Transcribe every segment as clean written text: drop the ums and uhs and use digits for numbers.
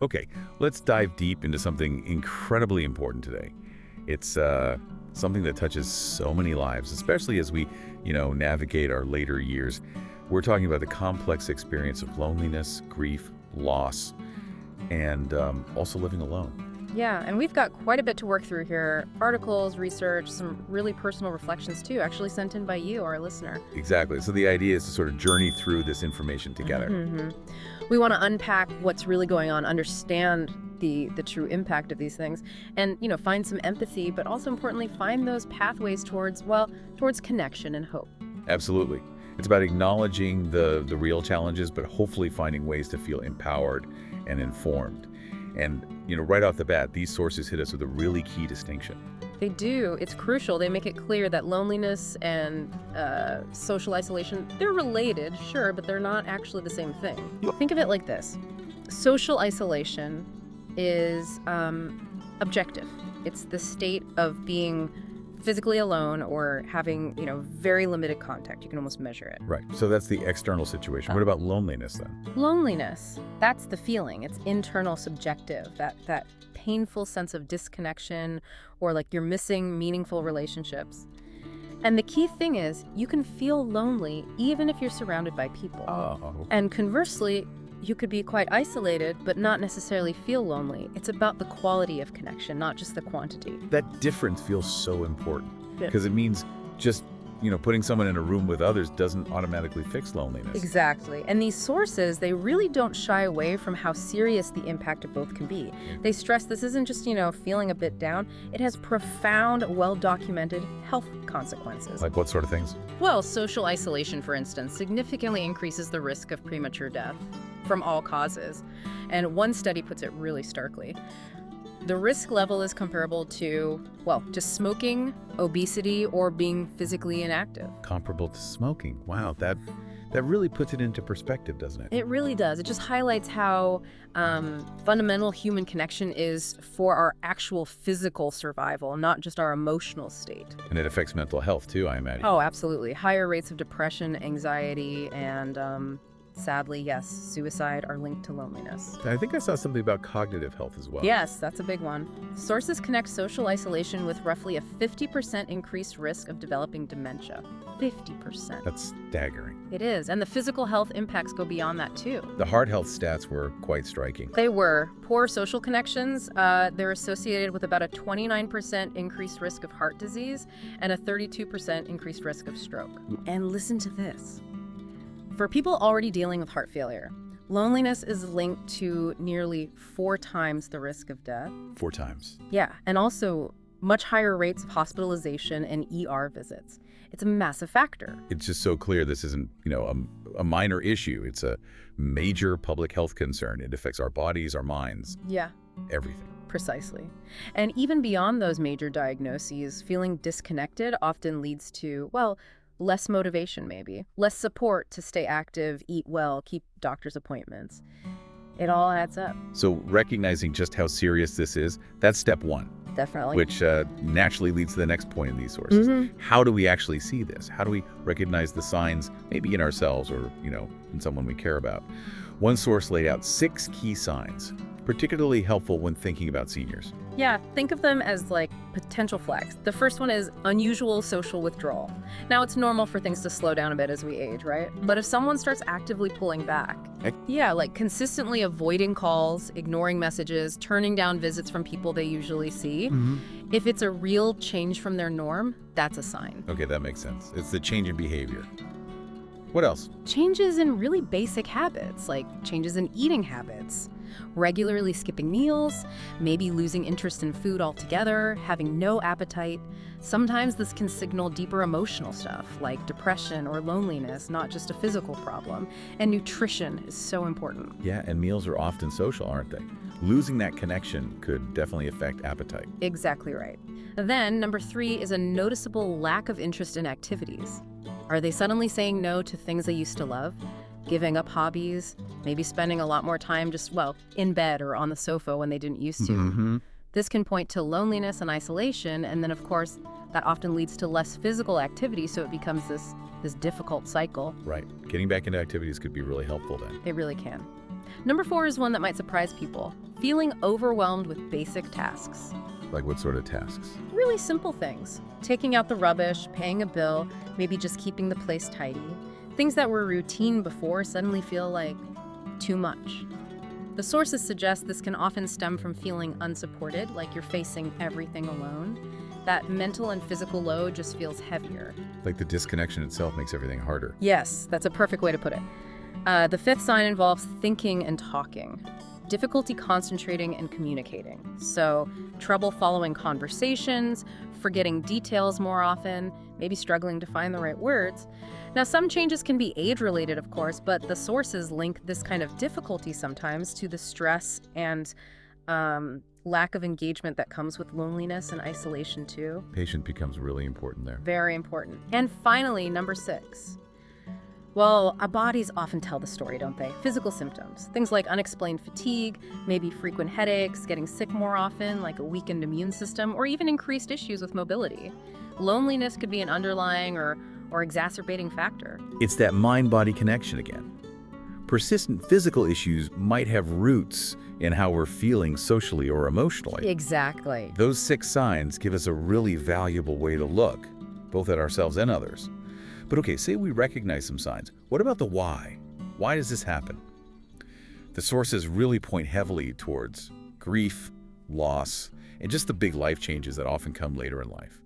Okay, let's dive deep into something incredibly important today. It's something that touches so many lives, especially as we, navigate our later years. We're talking about the complex experience of loneliness, grief, loss, and also living alone. Yeah, and we've got quite a bit to work through here. Articles, research, some really personal reflections too, actually sent in by you, our listener. Exactly. So the idea is to sort of journey through this information together. We want to unpack what's really going on, understand the true impact of these things, and find some empathy, but also importantly, find those pathways towards connection and hope. Absolutely. It's about acknowledging the real challenges, but hopefully finding ways to feel empowered and informed. And, right off the bat, these sources hit us with a really key distinction. They do. It's crucial. They make it clear that loneliness and social isolation, they're related, sure, but they're not actually the same thing. Think of it like this. Social isolation is objective. It's the state of being physically alone or having, very limited contact. You can almost measure it. Right. So that's the external situation. What about loneliness then? Loneliness, that's the feeling. It's internal, subjective, that painful sense of disconnection or like you're missing meaningful relationships. And the key thing is you can feel lonely even if you're surrounded by people. Oh. And conversely, you could be quite isolated but not necessarily feel lonely. It's about the quality of connection, not just the quantity. That difference feels so important Yeah. because it means just, putting someone in a room with others doesn't automatically fix loneliness. Exactly. And these sources, they really don't shy away from how serious the impact of both can be. They stress this isn't just, feeling a bit down. It has profound, well-documented health consequences. Like what sort of things? Well, social isolation, for instance, significantly increases the risk of premature death from all causes. And one study puts it really starkly. The risk level is comparable to smoking, obesity, or being physically inactive. Comparable to smoking. Wow, that really puts it into perspective, doesn't it? It really does. It just highlights how fundamental human connection is for our actual physical survival, not just our emotional state. And it affects mental health too, I imagine. Oh, absolutely. Higher rates of depression, anxiety, and sadly, yes, suicide are linked to loneliness. I think I saw something about cognitive health as well. Yes, that's a big one. Sources connect social isolation with roughly a 50% increased risk of developing dementia. 50%. That's staggering. It is. And the physical health impacts go beyond that, too. The heart health stats were quite striking. They were. Poor social connections, they're associated with about a 29% increased risk of heart disease and a 32% increased risk of stroke. And listen to this. For people already dealing with heart failure, loneliness is linked to nearly 4 times the risk of death. 4 times. Yeah, and also much higher rates of hospitalization and ER visits. It's a massive factor. It's just so clear this isn't, a minor issue. It's a major public health concern. It affects our bodies, our minds, Yeah, everything. precisely. And even beyond those major diagnoses, feeling disconnected often leads to, less motivation maybe, less support to stay active, eat well, keep doctor's appointments. It all adds up. So recognizing just how serious this is, that's step 1. Definitely. Which naturally leads to the next point in these sources. How do we actually see this? How do we recognize the signs, maybe in ourselves or, in someone we care about? One source laid out 6 key signs, particularly helpful when thinking about seniors. Yeah, think of them as like potential flags. The first one is unusual social withdrawal. Now, it's normal for things to slow down a bit as we age, right? But if someone starts actively pulling back, like consistently avoiding calls, ignoring messages, turning down visits from people they usually see, if it's a real change from their norm, that's a sign. Okay, that makes sense. It's the change in behavior. What else? Changes in really basic habits, like changes in eating habits. Regularly skipping meals, maybe losing interest in food altogether, having no appetite. Sometimes this can signal deeper emotional stuff like depression or loneliness, not just a physical problem. And nutrition is so important. Yeah, and meals are often social, aren't they? Losing that connection could definitely affect appetite. Exactly right. Then, number 3 is a noticeable lack of interest in activities. Are they suddenly saying no to things they used to love? Giving up hobbies, maybe spending a lot more time just, in bed or on the sofa when they didn't used to. This can point to loneliness and isolation, and then, of course, that often leads to less physical activity, so it becomes this difficult cycle. Right. Getting back into activities could be really helpful then. It really can. Number 4 is one that might surprise people. Feeling overwhelmed with basic tasks. Like what sort of tasks? Really simple things. Taking out the rubbish, paying a bill, maybe just keeping the place tidy. Things that were routine before suddenly feel like too much. The sources suggest this can often stem from feeling unsupported, like you're facing everything alone. That mental and physical load just feels heavier. Like the disconnection itself makes everything harder. Yes, that's a perfect way to put it. The 5th sign involves thinking and talking. Difficulty concentrating and communicating. So, trouble following conversations, forgetting details more often, maybe struggling to find the right words. Now, some changes can be age-related, of course, but the sources link this kind of difficulty sometimes to the stress and lack of engagement that comes with loneliness and isolation, too. Patient becomes really important there. Very important. And finally, number 6. Well, our bodies often tell the story, don't they? Physical symptoms. Things like unexplained fatigue, maybe frequent headaches, getting sick more often, like a weakened immune system, or even increased issues with mobility. Loneliness could be an underlying or exacerbating factor. It's that mind-body connection again. Persistent physical issues might have roots in how we're feeling socially or emotionally. Exactly. Those 6 signs give us a really valuable way to look, both at ourselves and others. But okay, say we recognize some signs. What about the why? Why does this happen? The sources really point heavily towards grief, loss, and just the big life changes that often come later in life.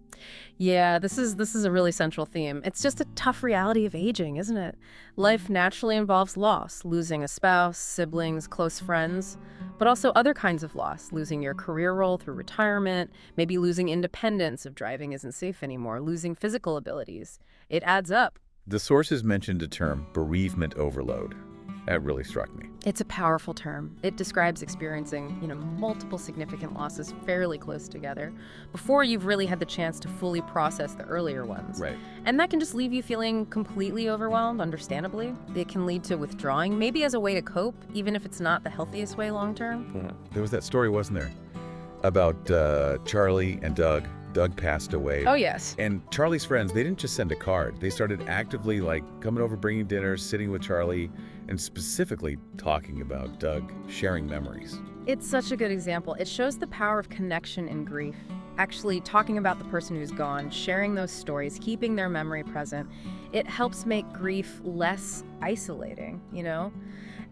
Yeah, this is a really central theme. It's just a tough reality of aging, isn't it? Life naturally involves loss, losing a spouse, siblings, close friends, but also other kinds of loss, losing your career role through retirement, maybe losing independence if driving isn't safe anymore, losing physical abilities. It adds up. The sources mentioned a term, bereavement overload. That really struck me. It's a powerful term. It describes experiencing, multiple significant losses fairly close together before you've really had the chance to fully process the earlier ones. Right. And that can just leave you feeling completely overwhelmed, understandably. It can lead to withdrawing, maybe as a way to cope, even if it's not the healthiest way long term. There was that story, wasn't there, about Charlie and Doug. Doug passed away. Oh, yes. And Charlie's friends, they didn't just send a card. They started actively, coming over, bringing dinner, sitting with Charlie, and specifically talking about Doug, sharing memories. It's such a good example. It shows the power of connection in grief. Actually talking about the person who's gone, sharing those stories, keeping their memory present, it helps make grief less isolating,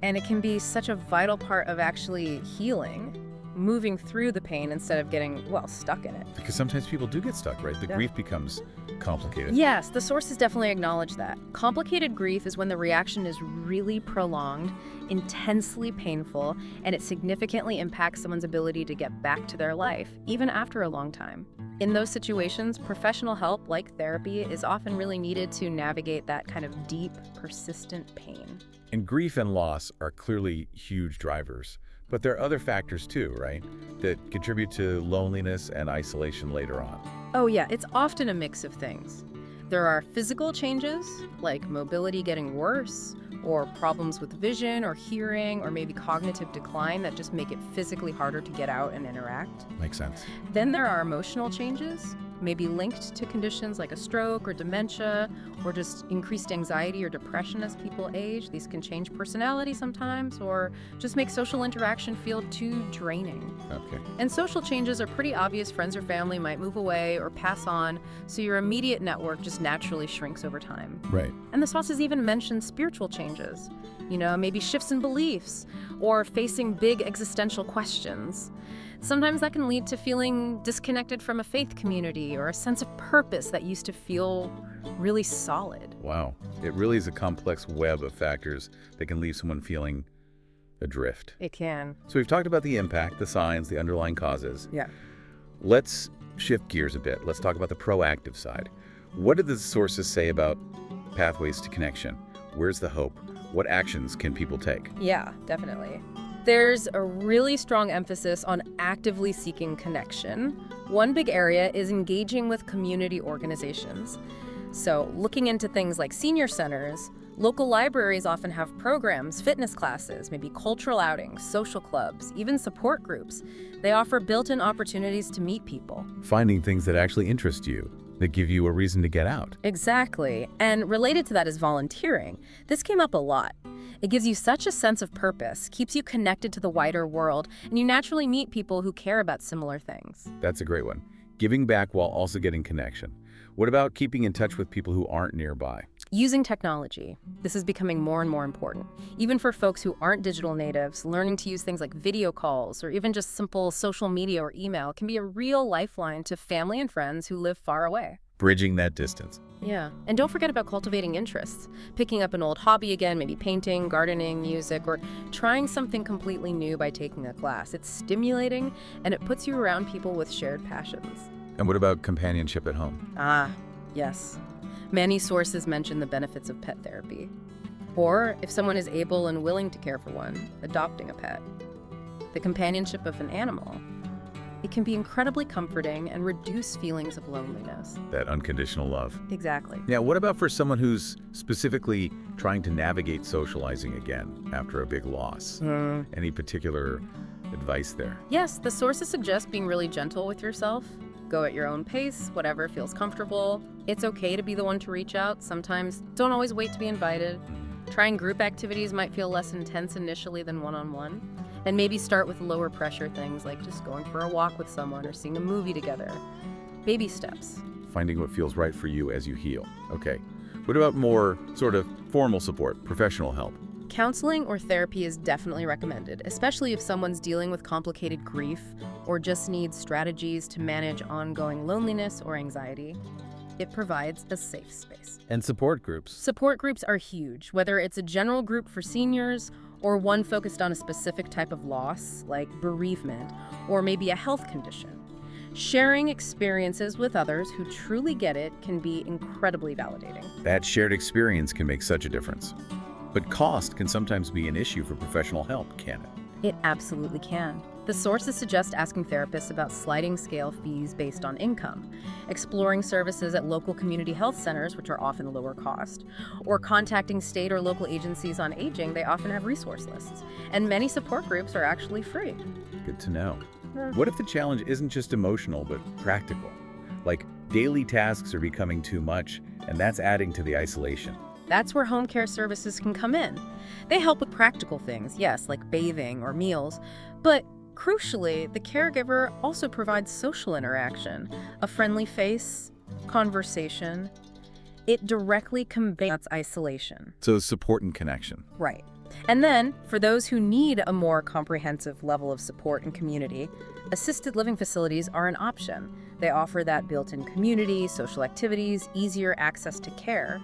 And it can be such a vital part of actually healing, moving through the pain instead of getting, stuck in it. Because sometimes people do get stuck, right? The grief becomes complicated. Yes, the sources definitely acknowledge that. Complicated grief is when the reaction is really prolonged, intensely painful, and it significantly impacts someone's ability to get back to their life, even after a long time. In those situations, professional help, like therapy, is often really needed to navigate that kind of deep, persistent pain. And grief and loss are clearly huge drivers. But there are other factors too, right, that contribute to loneliness and isolation later on. Oh yeah, it's often a mix of things. There are physical changes, like mobility getting worse, or problems with vision or hearing, or maybe cognitive decline that just make it physically harder to get out and interact. Makes sense. Then there are emotional changes, maybe linked to conditions like a stroke or dementia, or just increased anxiety or depression as people age. These can change personality sometimes, or just make social interaction feel too draining. Okay. And social changes are pretty obvious. Friends or family might move away or pass on, so your immediate network just naturally shrinks over time. Right. And the sources even mention spiritual changes, maybe shifts in beliefs, or facing big existential questions. Sometimes that can lead to feeling disconnected from a faith community or a sense of purpose that used to feel really solid. Wow. It really is a complex web of factors that can leave someone feeling adrift. It can. So we've talked about the impact, the signs, the underlying causes. Yeah. Let's shift gears a bit. Let's talk about the proactive side. What do the sources say about pathways to connection? Where's the hope? What actions can people take? Yeah, definitely. There's a really strong emphasis on actively seeking connection. One big area is engaging with community organizations. So looking into things like senior centers, local libraries often have programs, fitness classes, maybe cultural outings, social clubs, even support groups. They offer built-in opportunities to meet people. Finding things that actually interest you, that give you a reason to get out. Exactly. And related to that is volunteering. This came up a lot. It gives you such a sense of purpose, keeps you connected to the wider world, and you naturally meet people who care about similar things. That's a great one. Giving back while also getting connection. What about keeping in touch with people who aren't nearby? Using technology. This is becoming more and more important. Even for folks who aren't digital natives, learning to use things like video calls or even just simple social media or email can be a real lifeline to family and friends who live far away. Bridging that distance. Yeah, and don't forget about cultivating interests. Picking up an old hobby again, maybe painting, gardening, music, or trying something completely new by taking a class. It's stimulating, and it puts you around people with shared passions. And what about companionship at home? Ah, yes. Many sources mention the benefits of pet therapy. Or, if someone is able and willing to care for one, adopting a pet. The companionship of an animal. It can be incredibly comforting and reduce feelings of loneliness. That unconditional love. Exactly. Now, what about for someone who's specifically trying to navigate socializing again after a big loss? Any particular advice there? Yes, the sources suggest being really gentle with yourself. Go at your own pace, whatever feels comfortable. It's okay to be the one to reach out. Sometimes don't always wait to be invited. Trying group activities might feel less intense initially than one-on-one. And maybe start with lower pressure things like just going for a walk with someone or seeing a movie together. Baby steps. Finding what feels right for you as you heal. Okay. What about more sort of formal support, professional help? Counseling or therapy is definitely recommended, especially if someone's dealing with complicated grief or just needs strategies to manage ongoing loneliness or anxiety. It provides a safe space. And support groups. Support groups are huge, whether it's a general group for seniors or one focused on a specific type of loss, like bereavement, or maybe a health condition. Sharing experiences with others who truly get it can be incredibly validating. That shared experience can make such a difference. But cost can sometimes be an issue for professional help, can it? It absolutely can. The sources suggest asking therapists about sliding scale fees based on income, exploring services at local community health centers, which are often lower cost, or contacting state or local agencies on aging. They often have resource lists, and many support groups are actually free. Good to know. What if the challenge isn't just emotional, but practical? Like daily tasks are becoming too much, and that's adding to the isolation. That's where home care services can come in. They help with practical things, yes, like bathing or meals, but crucially, the caregiver also provides social interaction, a friendly face, conversation. It directly combats isolation. So support and connection. Right. And then, for those who need a more comprehensive level of support and community, assisted living facilities are an option. They offer that built-in community, social activities, easier access to care.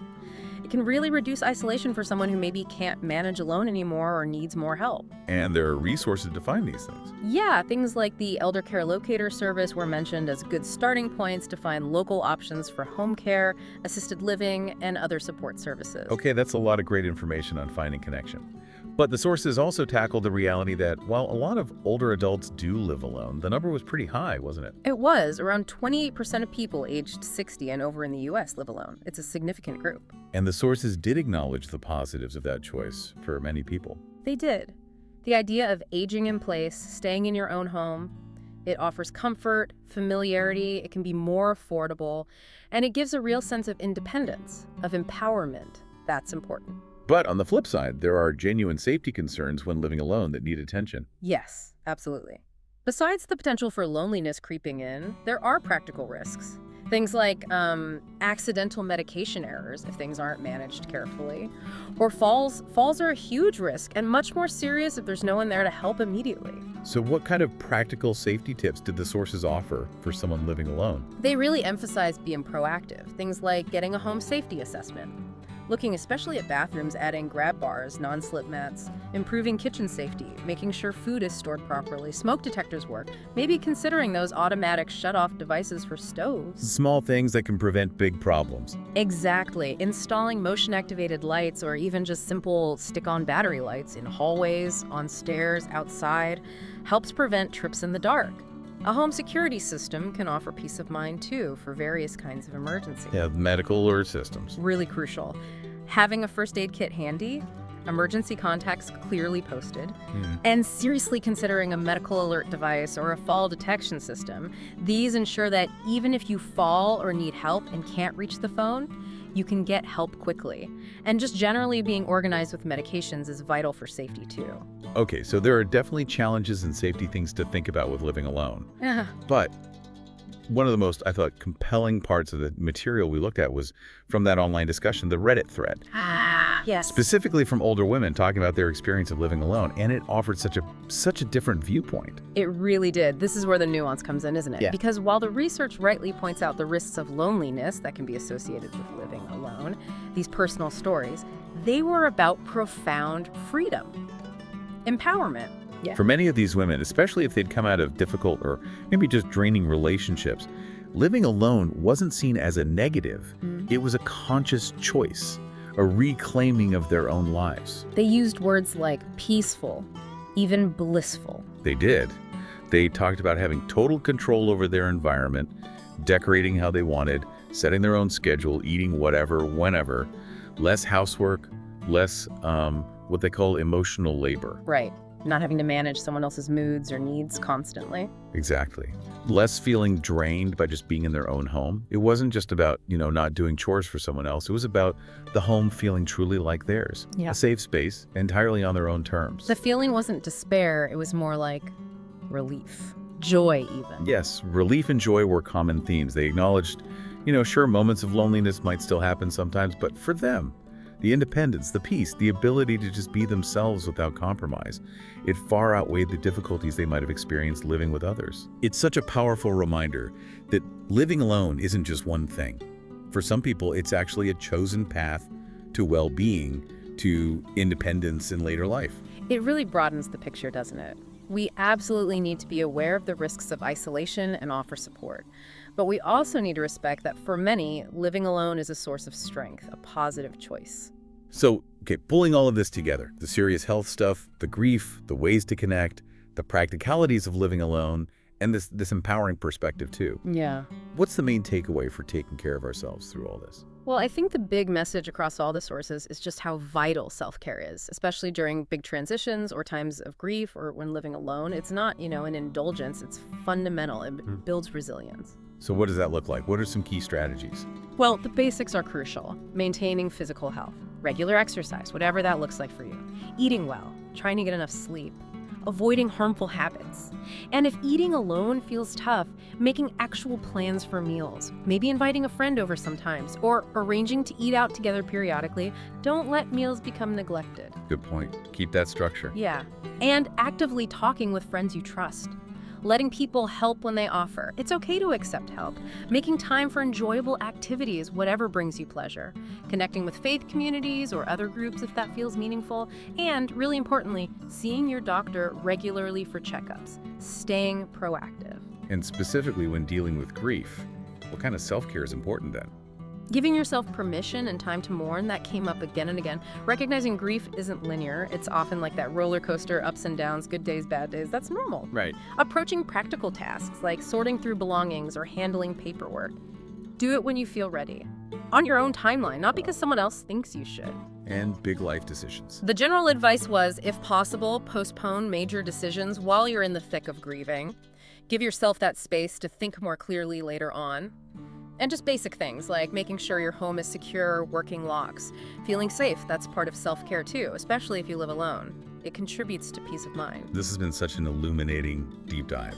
It can really reduce isolation for someone who maybe can't manage alone anymore or needs more help. And there are resources to find these things. Yeah, things like the Elder Care Locator service were mentioned as good starting points to find local options for home care, assisted living, and other support services. Okay, that's a lot of great information on finding connection. But the sources also tackle the reality that while a lot of older adults do live alone, the number was pretty high, wasn't it? It was. Around 28% of people aged 60 and over in the U.S. live alone. It's a significant group. And the sources did acknowledge the positives of that choice for many people. They did. The idea of aging in place, staying in your own home, it offers comfort, familiarity, it can be more affordable, and it gives a real sense of independence, of empowerment. That's important. But on the flip side, there are genuine safety concerns when living alone that need attention. Yes, absolutely. Besides the potential for loneliness creeping in, there are practical risks. Things like accidental medication errors if things aren't managed carefully, or falls. Falls are a huge risk and much more serious if there's no one there to help immediately. So what kind of practical safety tips did the sources offer for someone living alone? They really emphasize being proactive. Things like getting a home safety assessment, looking especially at bathrooms, adding grab bars, non-slip mats, improving kitchen safety, making sure food is stored properly, smoke detectors work, maybe considering those automatic shut-off devices for stoves. Small things that can prevent big problems. Exactly. Installing motion-activated lights or even just simple stick-on battery lights in hallways, on stairs, outside, helps prevent trips in the dark. A home security system can offer peace of mind, too, for various kinds of emergencies. Yeah, medical or systems. Really crucial. Having a first aid kit handy, emergency contacts clearly posted, Hmm. and seriously considering a medical alert device or a fall detection system. These ensure that even if you fall or need help and can't reach the phone, you can get help quickly. And just generally being organized with medications is vital for safety too. Okay, so there are definitely challenges and safety things to think about with living alone. Yeah. But one of the most, I thought, compelling parts of the material we looked at was from that online discussion, the Reddit thread, Yes. specifically from older women talking about their experience of living alone, and it offered such a different viewpoint. It really did. This is where the nuance comes in, isn't it? Yeah. Because while the research rightly points out the risks of loneliness that can be associated with living alone, these personal stories, they were about profound freedom, empowerment. Yeah. For many of these women, especially if they'd come out of difficult or maybe just draining relationships, living alone wasn't seen as a negative. It was a conscious choice, a reclaiming of their own lives. They used words like peaceful, even blissful. They did. They talked about having total control over their environment, decorating how they wanted, setting their own schedule, eating whatever, whenever, less housework, less what they call emotional labor. Right. Not having to manage someone else's moods or needs constantly. Exactly. Less feeling drained by just being in their own home. It wasn't just about, not doing chores for someone else. It was about the home feeling truly like theirs. Yeah. A safe space, entirely on their own terms. The feeling wasn't despair, it was more like relief, joy even. Yes, relief and joy were common themes. They acknowledged, sure, moments of loneliness might still happen sometimes, but for them, the independence, the peace, the ability to just be themselves without compromise, it far outweighed the difficulties they might have experienced living with others. It's such a powerful reminder that living alone isn't just one thing. For some people, it's actually a chosen path to well-being, to independence in later life. It really broadens the picture, doesn't it? We absolutely need to be aware of the risks of isolation and offer support. But we also need to respect that for many, living alone is a source of strength, a positive choice. So, pulling all of this together, the serious health stuff, the grief, the ways to connect, the practicalities of living alone, and this empowering perspective too. Yeah. What's the main takeaway for taking care of ourselves through all this? Well, I think the big message across all the sources is just how vital self-care is, especially during big transitions or times of grief or when living alone. It's not, an indulgence. It's fundamental. It builds resilience. So what does that look like? What are some key strategies? Well, the basics are crucial. Maintaining physical health, regular exercise, whatever that looks like for you, eating well, trying to get enough sleep, avoiding harmful habits. And if eating alone feels tough, making actual plans for meals, maybe inviting a friend over sometimes, or arranging to eat out together periodically. Don't let meals become neglected. Good point. Keep that structure. Yeah. And actively talking with friends you trust. Letting people help when they offer. It's okay to accept help. Making time for enjoyable activities, whatever brings you pleasure. Connecting with faith communities or other groups if that feels meaningful. And, really importantly, seeing your doctor regularly for checkups. Staying proactive. And specifically when dealing with grief, what kind of self-care is important then? Giving yourself permission and time to mourn, that came up again and again. Recognizing grief isn't linear. It's often like that roller coaster, ups and downs, good days, bad days. That's normal. Right. Approaching practical tasks like sorting through belongings or handling paperwork. Do it when you feel ready. On your own timeline, not because someone else thinks you should. And big life decisions. The general advice was, if possible, postpone major decisions while you're in the thick of grieving. Give yourself that space to think more clearly later on. And just basic things like making sure your home is secure, working locks. Feeling safe, that's part of self-care too, especially if you live alone. It contributes to peace of mind. This has been such an illuminating deep dive.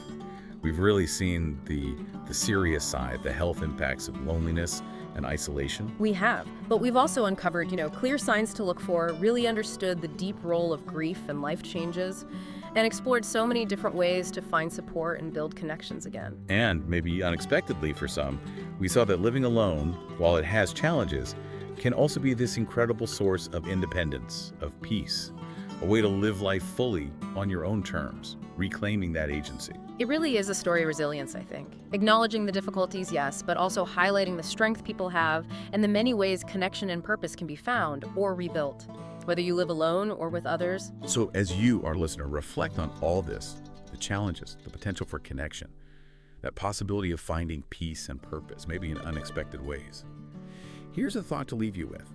We've really seen the serious side, the health impacts of loneliness and isolation. We have, but we've also uncovered, clear signs to look for, really understood the deep role of grief and life changes, and explored so many different ways to find support and build connections again. And maybe unexpectedly for some, we saw that living alone, while it has challenges, can also be this incredible source of independence, of peace, a way to live life fully on your own terms, reclaiming that agency. It really is a story of resilience, I think. Acknowledging the difficulties, yes, but also highlighting the strength people have and the many ways connection and purpose can be found or rebuilt, whether you live alone or with others. So as you, our listener, reflect on all this, the challenges, the potential for connection, that possibility of finding peace and purpose, maybe in unexpected ways, here's a thought to leave you with.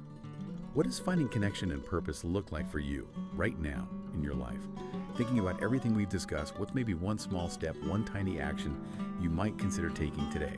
What does finding connection and purpose look like for you right now in your life? Thinking about everything we've discussed, what's maybe one small step, one tiny action you might consider taking today?